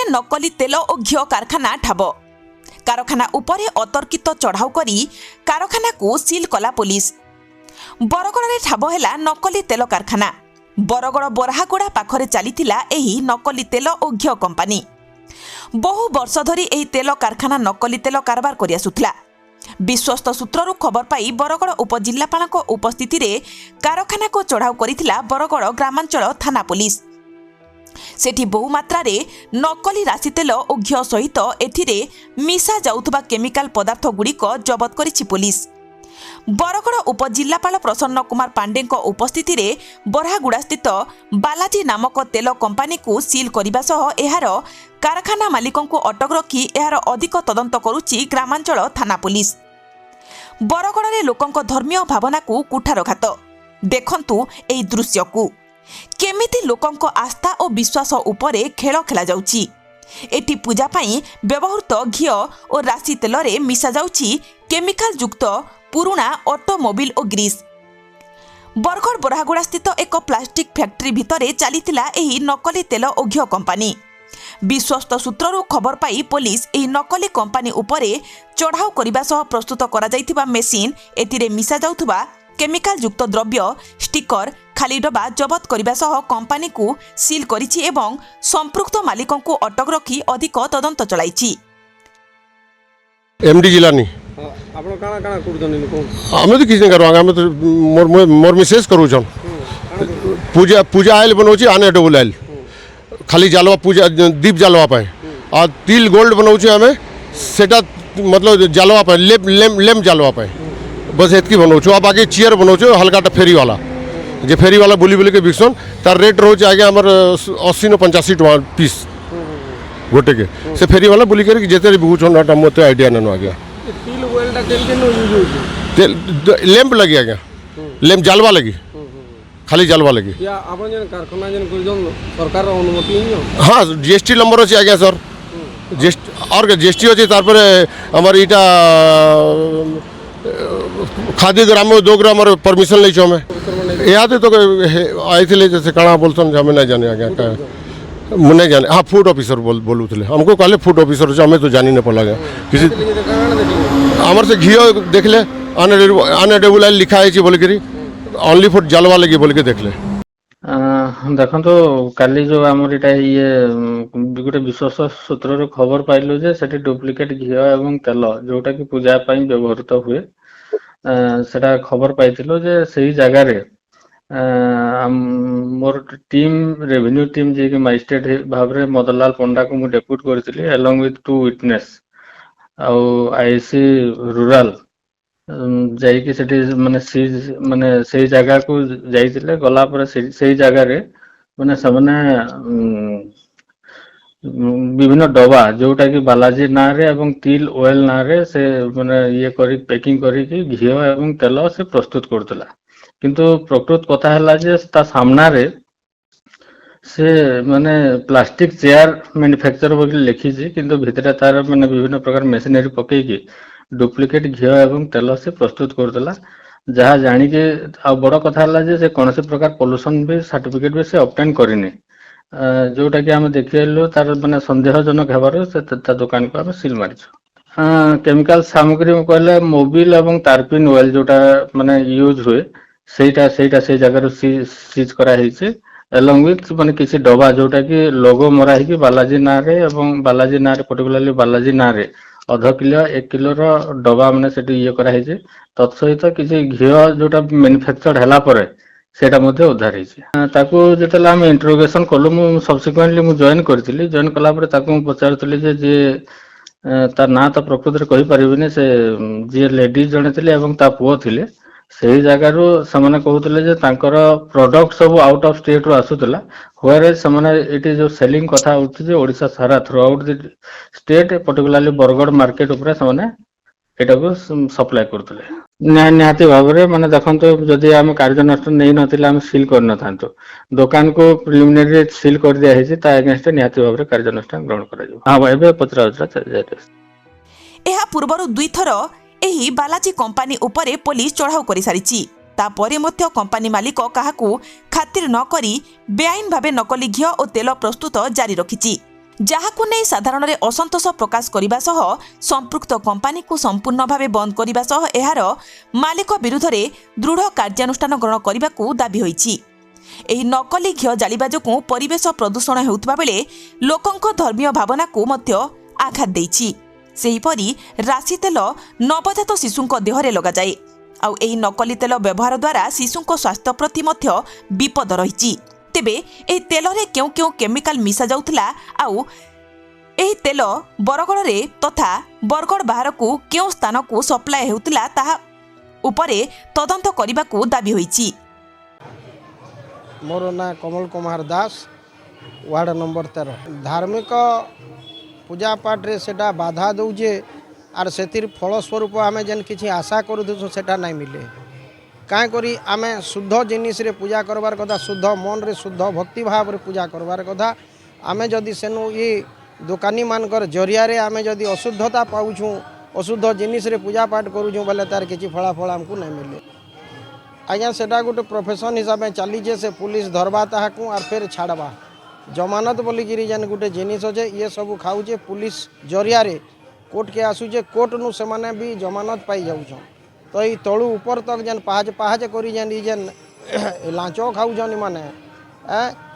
नकली तेल और घिओ कारखाना ठाब। कारखाना उपरे अतर्कित चढ़ाऊ करी कारखाना को सील कला पुलिस। बरगड़ में ठाब है नकली तेल कारखाना। बरगड़ बरहागुड़ा पाखरे चलीथिला एही नकली तेल और घिओ कंपानी। बहु वर्ष धरी एही तेल कारखाना नकली तेल कारबार करि आसुथिला। विश्वस्त सूत्ररू खबर पाई बरगड़ उपजिल्लापाल उपस्थिति रे कारखाना को चढ़ाऊ करिथिला बरगड़ ग्रामांचल थाना पुलिस। सेठी बहु मात्रा रे नकली राशि तेल और घिओ सहित एथिरे मिसा जाउथबा केमिकल पदार्थ गुड़िक जबत करिछि पुलिस। बरगड़ उपजिल्लापाल प्रसन्न कुमार पांडे उपस्थिति रे बरहागुड़ा स्थित बालाजी नामक तेल कंपानी को सील करने सह एहार कारखाना मालिकों को अटक रखी एहार अधिक तदंत करुछि ग्रामांचल थाना पुलिस। बरगड़ रे लोकंक धर्मीय भावना को कुठारघात। देखंतु एई दृश्य को केमिति लोकंक आस्था और विश्वास उपरे खेल खेला जाउछि। एटी पूजा पाई व्यवहृत घिओ और राशि तेल रे मिसा जाउछि केमिकल युक्त पुराना ऑटोमोबाइल और ग्रीस। बरगड़ बरहागुड़ा स्थित एक प्लास्टिक फैक्ट्री भितरे चलीथिला एही नकली तेल और घिओ कंपानी। विश्वस्त सूत्ररू खबर पाई पुलिस एही नकली कंपानी उपरे चढ़ाऊ करने सह प्रस्तुत करा जाइथिबा मेसिन एथिरे मिसा जाउथबा केमिकल युक्त द्रव्य स्टिकर खाली डबा जबत करने सह कंपानी को सील करिछि एवं संपृक्त मालिकों को अटक रखी अधिक तदंत चलाइछि। एमडी जिलानी आपण काना काना करजन को हमें तो किछ नहीं करवा। हमें तो मोर मिसेस करू छन पूजा पूजा आइल बनौछि आने डबल आइल खाली जालवा पूजा दीप जालवा पाए और तिल गोल्ड बनौछि हमें सेटा मतलब जालवा पाए लेम जालवा पाए बस एतकी बनौछु। आ बाकी चेयर बनौछु हल्काटा फेरी वाला जे फेरी वाला बुली बुली के बिकसन तार रेट रोज आगे हमर 80 न 85 टका पीस गोटे के से फेरी वाला बुली कर जेते बिकुछन ना मते आईडिया न आगे तिल ओइलटा केन केन यूज होछि तेल लैंप लगी आगे लैंप जालवा लगी खाली जालवा लगी या आपण जन कारखाना जन करजन सरकार अनुमति नहीं हो। हाँ जीएसटी नंबर अछि आगे सर जीएसटी और जीएसटी अछि तार पर हमर इटा खादी ग्राम 2 ग्राम परमिशन ले छो हमें याद तो आइथिले जैसे काना बोलसन हमें नहीं जाने आगे का मुने जाने। हाँ फूड ऑफिसर बोलू थे हमको कहले फूड ऑफिसर से हमें तो जानी नहीं पड़ा किसी हमार से घिओ देख ले अनएडेबल आइल लिखा है बोल करी ओनली फॉर जलवा लगी बोल के देख ले। देखो तो काली जो आमर इटा ये गोटे विश्वास सूत्र खबर पाइलु जे सेठी डुप्लिकेट घिओ एवं तेल जोटा कि पूजा पाई व्यवहृत हुए सेटा खबर पाइथिलो जे सही जगह रे मोर टीम रेवेन्यू टीम जे कि मजिस्ट्रेट भाव रे मदनलाल पंडा को मु डेप्यूट करथिली अलोंग विथ 2 विटनेस आउ आईसी रूरल जाइकी सेठी माने सही जगह को जाइथिले गला पर सही जगह रे माने सबने विभिन्न डबा जोटा कि बालाजी ना रे एवं तिल ऑयल ना रे से माने ये करी पैकिंग करी कि घिओ एवं तेल से प्रस्तुत करतला। किंतु प्रकृत कथा हला जे ता सामना रे से माने प्लास्टिक चेयर मैन्युफैक्चर बोली लिखी छी किंतु भितरे तार माने विभिन्न प्रकार मशीनरी पकई की डुप्लिकेट घिओ एवं तेल से प्रस्तुत करतला। जहाँ जानी के आ बड़ कथा हला जे से कोनसे प्रकार पोल्यूशन भी सर्टिफिकेट भी से ऑब्टेन करिने जोटा कि हम देखिलु तार माने संदेहजनक हेबार से ता दुकान को हम सील मारिछु। केमिकल सामग्री में कहले मोबिल एवं तारपिन ऑयल जोटा माने यूज हुए सेटा से जगह सीज करा हिचे एलोंग विथ माने किसी डबा जोटा कि लोगो मरा है कि बालाजी ना रे एवं बालाजी ना रे पर्टिकुलरली बालाजी ना रे आधा किलो 1 किलो रो डबा माने सेठी ये करा हिचे तत्सहित किसी घिओ जोटा मैन्युफैक्चर्ड हला परे सेटा मध्ये उद्धार हिचे। ताको जेतला हम इंटरोगेशन कलु मु सब्सिक्वेंटली मु जॉइन करथिली जॉइन कला परे ताको मु पचारथिली जे तार ना तो प्रकृति रे कहि परिबिने से जे लेडीज जने थिले एवं ता पुओ थिले सही जगह रो समने कहउतले जे तांकर प्रोडक्ट सब आउट ऑफ स्टेट रो आसुतला होरे समने इट इज जो सेलिंग कथा उठी जे ओडिसा सारा through out the state particularly Bargarh market ऊपर समने एटा को सप्लाई करतले। निहाती भाव रे माने देखंतो जदी हम कार्यानुष्ठान नै नथिला हम सील कर न थांतो दुकान को प्रिलिमिनरी सील कर दिया है ता अगेंस्ट निहाती भाव रे कार्यानुष्ठान ग्रहण करा जो। हां भाई बे पत्रा उतरा चल जाते एहा पूर्वरु दुई थर एही बालाजी कंपानी उपरे पुलिस चढ़ाऊ करि सारिछि। तापरे मध्य कंपानी मालिक काहाकू खातिर न करी बेआईन भावे नकली घिओ और तेल प्रस्तुत जारी रखिछि। ଯାହାକୁ ନେଇ ସାଧାରଣରେ ଅସନ୍ତୋଷ ପ୍ରକାଶ କରିବା ସହ ସମ୍ପୃକ୍ତ କମ୍ପାନୀକୁ ସମ୍ପୂର୍ଣ୍ଣ ଭାବେ ବନ୍ଦ କରିବା ସହ ଏହାର ମାଲିକ ବିରୁଦ୍ଧରେ ଦୃଢ଼ କାର୍ଯ୍ୟାନୁଷ୍ଠାନ ଗ୍ରହଣ କରିବାକୁ ଦାବି ହୋଇଛି। ଏହି ନକଲି ଘିଅ ଜାଳିବା ଯୋଗୁଁ ପରିବେଶ ପ୍ରଦୂଷଣ ହେଉଥିବା ବେଳେ ଲୋକଙ୍କ ଧର୍ମୀୟ ଭାବନାକୁ ମଧ୍ୟ ଆଘାତ ଦେଇଛି। ସେହିପରି ରାଶି ତେଲ ନବଜାତ ଶିଶୁଙ୍କ ଦେହରେ ଲଗାଯାଏ। ଆଉ ଏହି ନକଲି ତେଲ ବ୍ୟବହାର ଦ୍ୱାରା ଶିଶୁଙ୍କ ସ୍ୱାସ୍ଥ୍ୟ ପ୍ରତି ମଧ୍ୟ ବିପଦ ରହିଛି। ତେବେ ଏହି ତେଲରେ କେଉଁ କେଉଁ କେମିକାଲ ମିଶା ଯାଉଥିଲା ଆଉ ଏହି ତେଲ ବରଗଡ଼ରେ ତଥା ବରଗଡ଼ ବାହାରକୁ କେଉଁ ସ୍ଥାନକୁ ସପ୍ଲାଏ ହେଉଥିଲା ତାହା ଉପରେ ତଦନ୍ତ କରିବାକୁ ଦାବି ହୋଇଛି। मोर ना कमल कुमार दास वार्ड नंबर 13 धार्मिक पूजा पाठ रे सेटा बाधा दौजे आर सेतिर फलस्वरूप आम जेन किसी आशा करूँ सेटा नहीं मिले कहीं करी आम शुद्ध जिनिस रे पूजा करवार कथा शुद्ध मन रे शुद्ध भक्ति भाव रे पूजा करवार कथा आम जदि सेनु ये दुकानी मानकर जरिया आम जदि अशुद्धता पाऊँ अशुद्ध जिनिस रे पूजा पाठ करूँ बोले तार किसी फलाफल आमको नहीं मिले। आज्ञा सेटा गोटे प्रोफेशन हिसाब से चलीजे से पुलिस धरवा ताकू आर फिर छाड़वा जमानत बोलिकी जेन गोटे जिनिस अच्छे ये सब खाऊे पुलिस जरिया कोर्ट के आसूचे कोर्ट नु से माने भी जमानत पाई जाऊँ तो ये तलू ऊपर तक जेन पहाज पहाज करी जेन जेन लांच खाऊन माने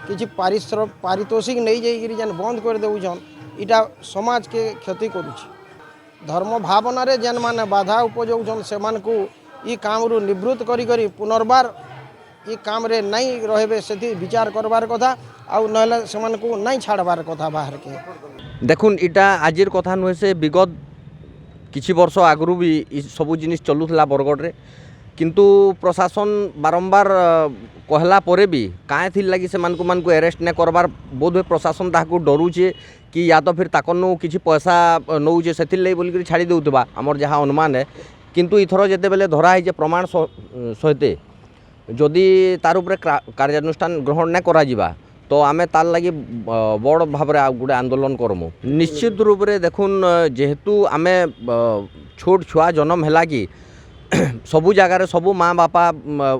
किसी पारितोषिक नहीं जाइए जेन बंद कर देउछन इटा समाज के क्षति करुछि। धर्म भावना रे जेन माने बाधा उपजाउछन से मानकू ई काम रु निवृत्त करी करी पुनर्बार ई काम रे नहीं रहबे सेति विचार करबार कथा आउ नहले समान को नहीं छाड़बार कथा बाहर के। देखुन इटा आजिर कथा नुहे से विगत किछि वर्ष आगरू भी ई सबु जिनिस चलुथला बरगढ़ रे किंतु प्रशासन बारंबार कहला परे भी काहे थी लगी से मानकु अरेस्ट ने करबार बोध हुए प्रशासन ताकू डरुचे कि या तो फिर ताकनु किछि पैसा नौचे सेथिर लई बोली करी छाड़ी देउतबा हमर जहाँ अनुमान है। किंतु इथर जेते बेले धरा है प्रमाण सहित जदि तार उपरे कार्यानुष्ठान ग्रहण न करा जिबा तो आमे तार लगी बड़ भाव गोटे आंदोलन करमु। निश्चित रूप से देखुन जेहेतु आमे छोट छुआ जन्म है कि सबू जगार सबू माँ बापा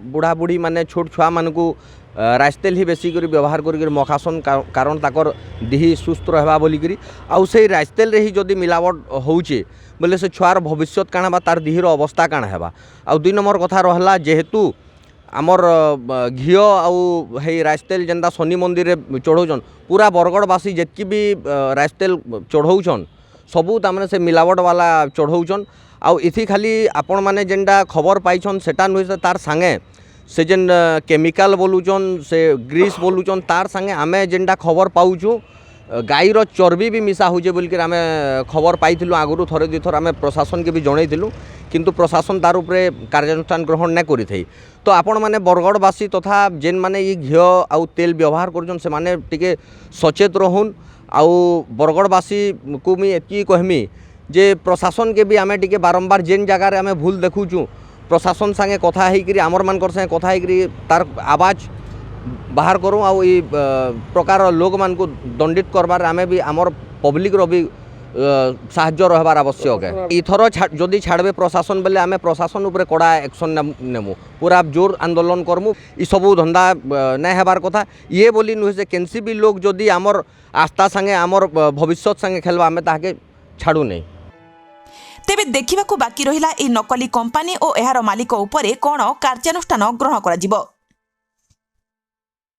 बुढ़ा बुढ़ी माने छोट छुआ मानकू राइस तेल ही बेसी कर व्यवहार कर मखासन कारण ताकर देही सुस्थ रहा बोलिकी आउ से राइस तेल ही जदि मिलावट होचे बोले से छुआर भविष्य काण बा तार देहीर अवस्था काण है। आउ 2 नंबर कथा रहा जेहेतु आमर घीओ आउ हे राइस तेल जेनता शनि मंदिर रे चढ़ौछन पूरा बरगढ़वासी जेतकी भी राइस तेल चढ़ौछन सबू तामने से मिलावट वाला चढ़ौछन। आउ इथि खाली आपण माने जेनटा खबर पाइछन सेटा नुहे से तार संगे से जेन केमिकल बोलुचन से ग्रीस बोलुचन तार संगे आमे जेनटा खबर पाउछु गाईर चर्बी भी मिसा होजे बोलकर आमे खबर पाइथिलु आगुरु थरे दुई थर आमे प्रशासन के भी जनइथिलु किंतु प्रशासन तार उपरे कार्यानुष्ठान ग्रहण न करिथै। तो आपण माने बरगढ़वासी तथा जेन माने ई घिओ आउ तेल व्यवहार करछन से माने टिके सचेत रहून। आउ बरगढ़वासी को मी एतकी कहमी जे प्रशासन के भी आमे टिके बारंबार जेन जगार आमे भूल देखुछु प्रशासन संगे कथा होकर आमर मानकर संगे कथा होकर तार आवाज बाहर करूँ आउ ई प्रकार लोक मान को दंडित करबार आमे भी आमर पब्लिक रो भी साहाय्य रहबार आवश्यक है। इथर जदि छाड़बे प्रशासन बेले आमे प्रशासन उपरे कड़ा एक्शन नेमु पूरा जोर आंदोलन करमु। ई सबू धंदा नहीं हेबार कथा ये बोली नुहे से केनसी भी लोग जदि आमर आस्था संगे आमर भविष्य संगे खेलबा आमे ताके छाड़ू नहीं। तेबे देखिबाकू बाकी रहिला ए नकली कंपानी और एहार मालिक उपरे कोन कार्यानुष्ठान ग्रहण करा जिवो।